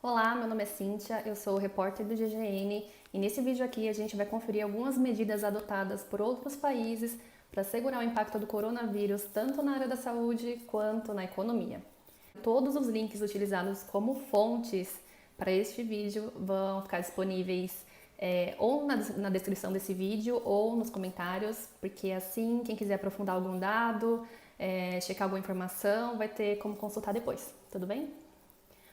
Olá, meu nome é Cíntia, eu sou repórter do GGN e nesse vídeo aqui a gente vai conferir algumas medidas adotadas por outros países para segurar o impacto do coronavírus tanto na área da saúde quanto na economia. Todos os links utilizados como fontes para este vídeo vão ficar disponíveis ou na descrição desse vídeo ou nos comentários, porque assim quem quiser aprofundar algum dado, checar alguma informação, vai ter como consultar depois, tudo bem?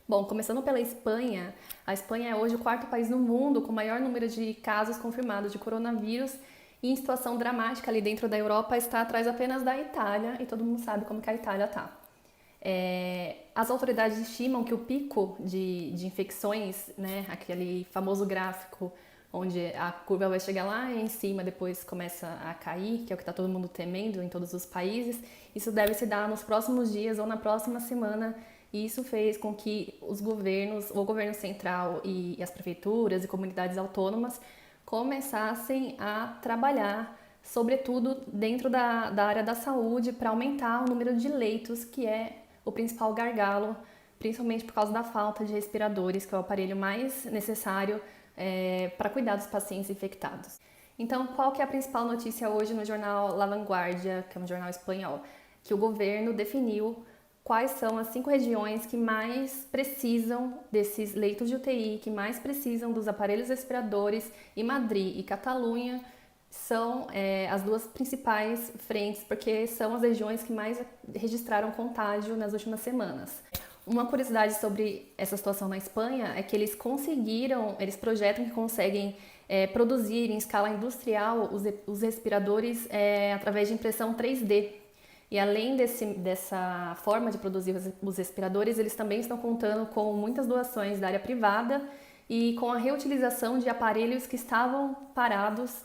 Bom, começando pela Espanha, a Espanha é hoje o quarto país no mundo com o maior número de casos confirmados de coronavírus e em situação dramática ali dentro da Europa está atrás apenas da Itália e todo mundo sabe como que a Itália está. As autoridades estimam que o pico de infecções, né, aquele famoso gráfico onde a curva vai chegar lá em cima, depois começa a cair, que é o que está todo mundo temendo em todos os países, isso deve se dar nos próximos dias ou na próxima semana. E isso fez com que os governos, o governo central e as prefeituras e comunidades autônomas começassem a trabalhar, sobretudo dentro da área da saúde, para aumentar o número de leitos, que é o principal gargalo, principalmente por causa da falta de respiradores, que é o aparelho mais necessário para cuidar dos pacientes infectados. Então, qual que é a principal notícia hoje no jornal La Vanguardia, que é um jornal espanhol? Que o governo definiu quais são as 5 regiões que mais precisam desses leitos de UTI, que mais precisam dos aparelhos respiradores, e Madrid e Catalunha são as duas principais frentes, porque são as regiões que mais registraram contágio nas últimas semanas. Uma curiosidade sobre essa situação na Espanha é que eles projetam que conseguem produzir em escala industrial os respiradores através de impressão 3D. E além dessa forma de produzir os respiradores, eles também estão contando com muitas doações da área privada e com a reutilização de aparelhos que estavam parados,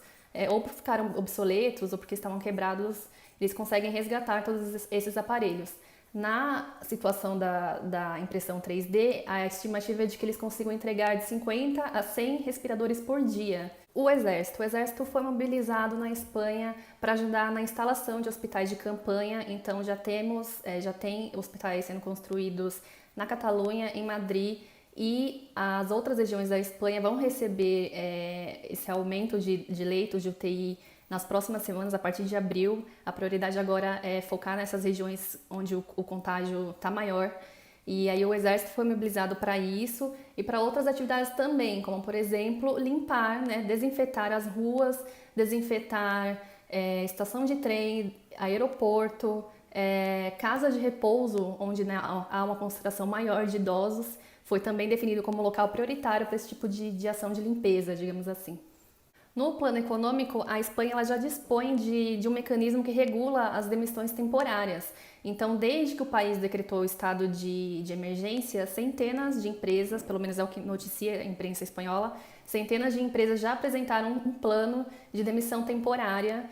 ou porque ficaram obsoletos ou porque estavam quebrados, eles conseguem resgatar todos esses aparelhos. Na situação da impressão 3D, a estimativa é de que eles consigam entregar de 50 a 100 respiradores por dia. O Exército foi mobilizado na Espanha para ajudar na instalação de hospitais de campanha, então já tem hospitais sendo construídos na Catalunha, em Madrid, e as outras regiões da Espanha vão receber esse aumento de leitos de UTI nas próximas semanas, a partir de abril. A prioridade agora é focar nessas regiões onde o contágio está maior. E aí o Exército foi mobilizado para isso e para outras atividades também, como por exemplo limpar, né, desinfetar as ruas, desinfetar estação de trem, aeroporto, casa de repouso, onde, né, há uma concentração maior de idosos, foi também definido como local prioritário para esse tipo de ação de limpeza, digamos assim. No plano econômico, a Espanha ela já dispõe de um mecanismo que regula as demissões temporárias. Então, desde que o país decretou o estado de emergência, centenas de empresas, pelo menos é o que noticia a imprensa espanhola, centenas de empresas já apresentaram um plano de demissão temporária.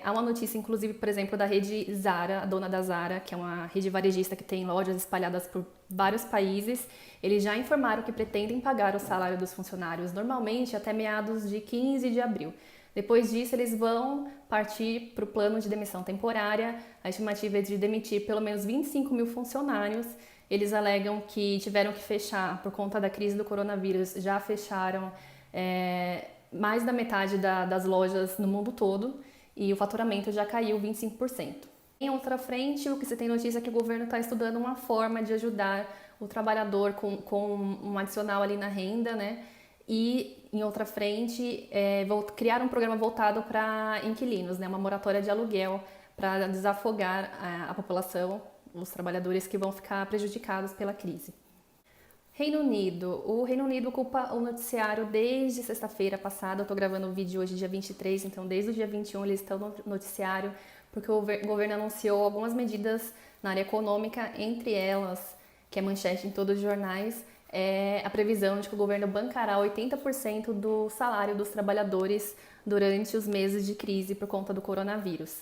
Há uma notícia, inclusive, por exemplo, da rede Zara, a dona da Zara, que é uma rede varejista que tem lojas espalhadas por vários países. Eles já informaram que pretendem pagar o salário dos funcionários normalmente até meados de 15 de abril. Depois disso, eles vão partir para o plano de demissão temporária. A estimativa é de demitir pelo menos 25 mil funcionários. Eles alegam que tiveram que fechar por conta da crise do coronavírus, já fecharam mais da metade das lojas no mundo todo e o faturamento já caiu 25%. Em outra frente, o que se tem notícia é que o governo está estudando uma forma de ajudar o trabalhador com um adicional ali na renda, né? E em outra frente, criar um programa voltado para inquilinos, né? Uma moratória de aluguel para desafogar a população, os trabalhadores que vão ficar prejudicados pela crise. Reino Unido. O Reino Unido ocupa o noticiário desde sexta-feira passada. Eu estou gravando o vídeo hoje, dia 23, então desde o dia 21 eles estão no noticiário, porque o governo anunciou algumas medidas na área econômica, entre elas, que é manchete em todos os jornais, a previsão de que o governo bancará 80% do salário dos trabalhadores durante os meses de crise por conta do coronavírus.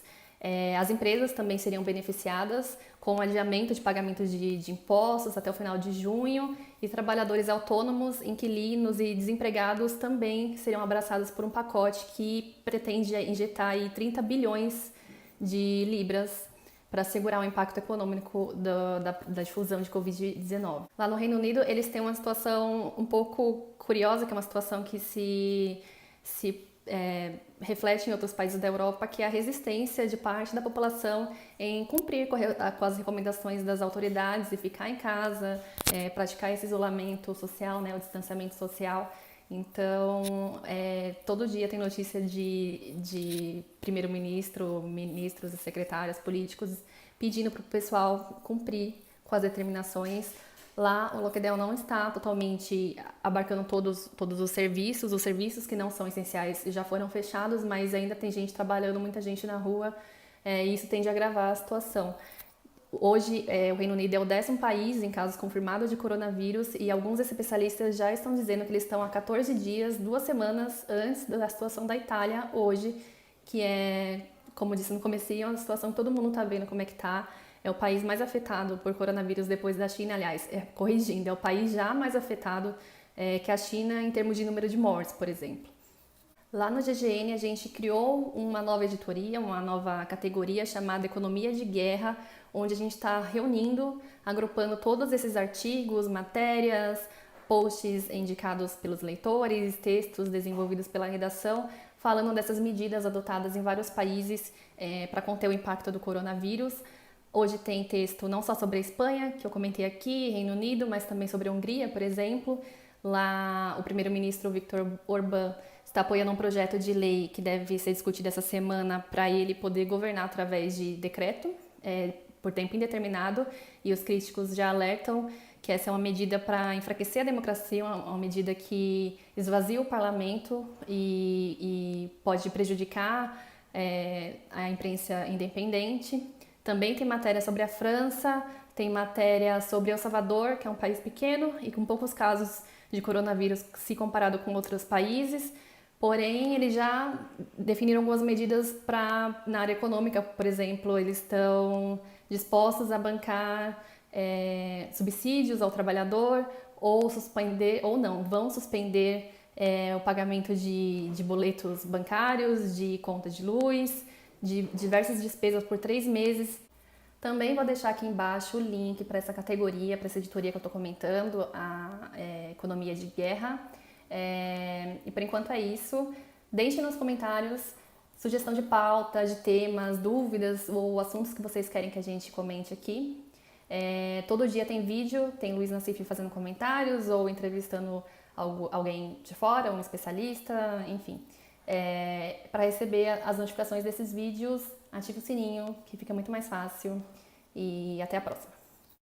As empresas também seriam beneficiadas com o adiamento de pagamento de impostos até o final de junho, e trabalhadores autônomos, inquilinos e desempregados também seriam abraçados por um pacote que pretende injetar aí 30 bilhões de libras para segurar o impacto econômico da difusão de Covid-19. Lá no Reino Unido, eles têm uma situação um pouco curiosa, que é uma situação que se reflete em outros países da Europa, que é a resistência de parte da população em cumprir com as recomendações das autoridades e ficar em casa, praticar esse isolamento social, né, o distanciamento social. Então, todo dia tem notícia de primeiro-ministro, ministros e secretários políticos pedindo para o pessoal cumprir com as determinações. Lá, o lockdown não está totalmente abarcando todos os serviços que não são essenciais já foram fechados, mas ainda tem gente trabalhando, muita gente na rua, e isso tende a agravar a situação. Hoje, o Reino Unido é o 10º país em casos confirmados de coronavírus e alguns especialistas já estão dizendo que eles estão há 14 dias, 2 semanas antes da situação da Itália hoje, que é, como disse no comecinho, uma situação que todo mundo está vendo como é que tá. É o país mais afetado por coronavírus depois da China, aliás, corrigindo, é o país já mais afetado que a China em termos de número de mortes, por exemplo. Lá no GGN a gente criou uma nova editoria, uma nova categoria chamada Economia de Guerra, onde a gente está reunindo, agrupando todos esses artigos, matérias, posts indicados pelos leitores, textos desenvolvidos pela redação, falando dessas medidas adotadas em vários países para conter o impacto do coronavírus. Hoje tem texto não só sobre a Espanha, que eu comentei aqui, Reino Unido, mas também sobre a Hungria, por exemplo. Lá o primeiro-ministro Viktor Orbán está apoiando um projeto de lei que deve ser discutido essa semana para ele poder governar através de decreto por tempo indeterminado, e os críticos já alertam que essa é uma medida para enfraquecer a democracia, uma medida que esvazia o parlamento e pode prejudicar a imprensa independente. Também tem matéria sobre a França, tem matéria sobre El Salvador, que é um país pequeno e com poucos casos de coronavírus se comparado com outros países. Porém, eles já definiram algumas medidas na área econômica. Por exemplo, eles estão dispostos a bancar subsídios ao trabalhador ou vão suspender o pagamento de boletos bancários, de conta de luz, de diversas despesas por 3 meses. Também vou deixar aqui embaixo o link para essa categoria, para essa editoria que eu estou comentando, a Economia de Guerra. E por enquanto é isso. Deixe nos comentários sugestão de pauta, de temas, dúvidas ou assuntos que vocês querem que a gente comente aqui. Todo dia tem vídeo, tem Luiz Nassif fazendo comentários ou entrevistando alguém de fora, um especialista, enfim. Para receber as notificações desses vídeos, ative o sininho, que fica muito mais fácil. E até a próxima!